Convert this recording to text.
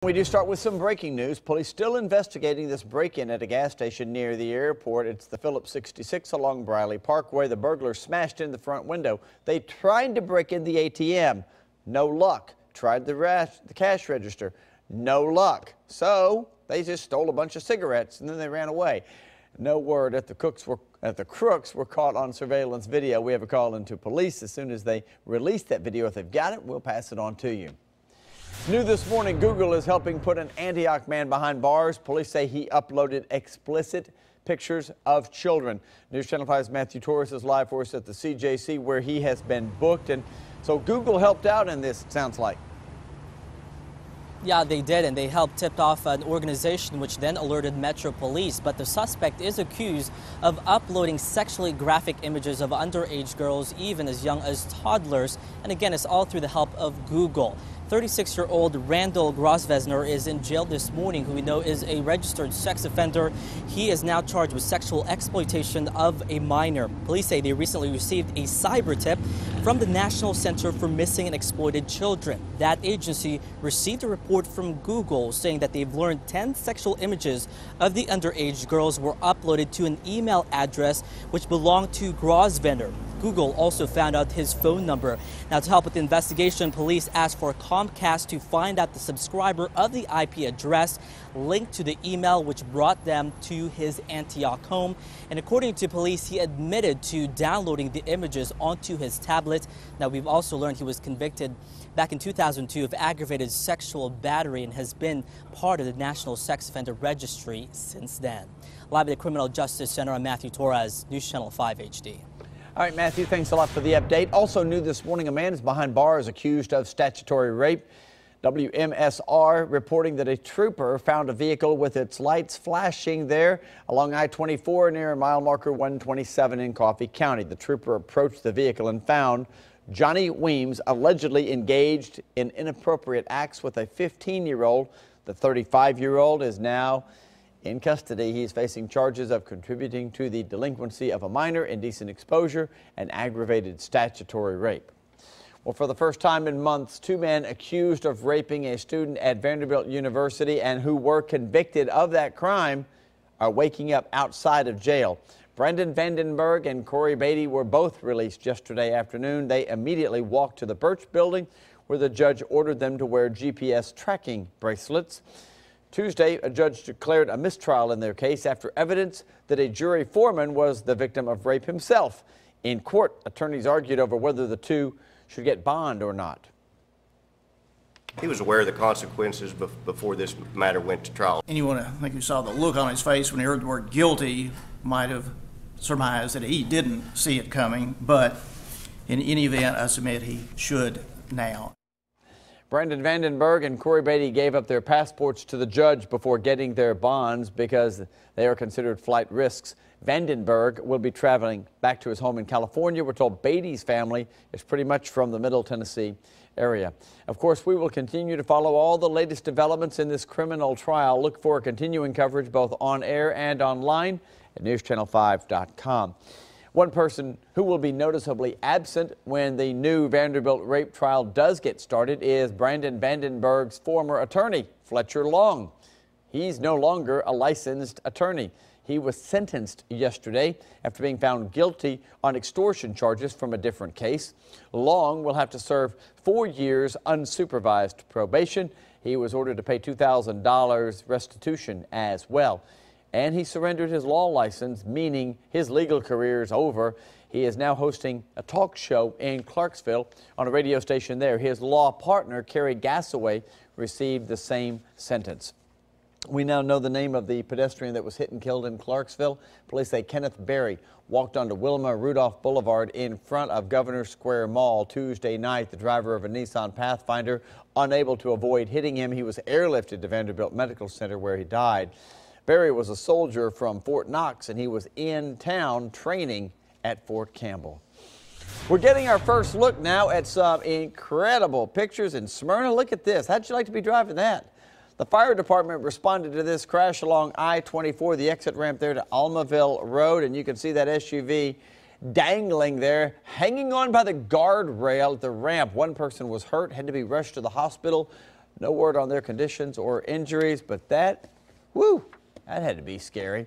We do start with some breaking news. Police still investigating this break-in at a gas station near the airport. It's the Phillips 66 along Briley Parkway. The burglars smashed in the front window. They tried to break in the ATM. No luck. Tried the cash register. No luck. So they just stole a bunch of cigarettes and then they ran away. No word if the crooks were caught on surveillance video. We have a call into police. As soon as they release that video, if they've got it, we'll pass it on to you. New this morning, Google is helping put an Antioch man behind bars. Police say he uploaded explicit pictures of children. News Channel 5's Matthew Torres is live for us at the CJC where he has been booked. And so Google helped out in this, it sounds like. Yeah, they did, and they helped tip off an organization which then alerted Metro Police. But the suspect is accused of uploading sexually graphic images of underage girls, even as young as toddlers. And again, it's all through the help of Google. 36-year-old Randall Grosvesner is in jail this morning, who we know is a registered sex offender. He is now charged with sexual exploitation of a minor. Police say they recently received a cyber tip from the National Center for Missing and Exploited Children. That agency received a report from Google saying that they've learned 10 sexual images of the underage girls were uploaded to an email address which belonged to Grosvenor. Google also found out his phone number. Now, to help with the investigation, police asked for Comcast to find out the subscriber of the IP address linked to the email which brought them to his Antioch home. And according to police, he admitted to downloading the images onto his tablet. Now, we've also learned he was convicted back in 2002 of aggravated sexual battery and has been part of the National Sex Offender Registry since then. Live at the Criminal Justice Center, I'm Matthew Torres, News Channel 5 HD. All right, Matthew, thanks a lot for the update. Also new this morning, a man is behind bars accused of statutory rape. WMSR reporting that a trooper found a vehicle with its lights flashing there along I-24 near mile marker 127 in Coffee County. The trooper approached the vehicle and found Johnny Weems allegedly engaged in inappropriate acts with a 15-year-old. The 35-year-old is now in custody. He is facing charges of contributing to the delinquency of a minor, indecent exposure, and aggravated statutory rape. Well, for the first time in months, two men accused of raping a student at Vanderbilt University and who were convicted of that crime are waking up outside of jail. Brendan Vandenberg and Corey Beatty were both released yesterday afternoon. They immediately walked to the Birch building where the judge ordered them to wear GPS tracking bracelets. Tuesday, a judge declared a mistrial in their case after evidence that a jury foreman was the victim of rape himself. In court, attorneys argued over whether the two should get bond or not. He was aware of the consequences before this matter went to trial. Anyone, I think, who saw the look on his face when he heard the word guilty might have surmised that he didn't see it coming, but in any event, I submit he should now. Brendan Vandenberg and Corey Beatty gave up their passports to the judge before getting their bonds because they are considered flight risks. Vandenberg will be traveling back to his home in California. We're told Beatty's family is pretty much from the Middle Tennessee area. Of course, we will continue to follow all the latest developments in this criminal trial. Look for continuing coverage both on air and online at newschannel5.com. One person who will be noticeably absent when the new Vanderbilt rape trial does get started is Brandon Vandenberg's former attorney, Fletcher Long. He's no longer a licensed attorney. He was sentenced yesterday after being found guilty on extortion charges from a different case. Long will have to serve 4 years unsupervised probation. He was ordered to pay $2,000 restitution as well. And he surrendered his law license, meaning his legal career is over. He is now hosting a talk show in Clarksville on a radio station there. His law partner, Carrie Gassaway, received the same sentence. We now know the name of the pedestrian that was hit and killed in Clarksville. Police say Kenneth Berry walked onto Wilma Rudolph Boulevard in front of Governor Square Mall Tuesday night. The driver of a Nissan Pathfinder, unable to avoid hitting him, he was airlifted to Vanderbilt Medical Center where he died. Berry was a soldier from Fort Knox, and he was in town training at Fort Campbell. We're getting our first look now at some incredible pictures in Smyrna. Look at this. How'd you like to be driving that? The fire department responded to this crash along I-24, the exit ramp there to Almaville Road, and you can see that SUV dangling there, hanging on by the guardrail at the ramp. One person was hurt, had to be rushed to the hospital. No word on their conditions or injuries, but that had to be scary.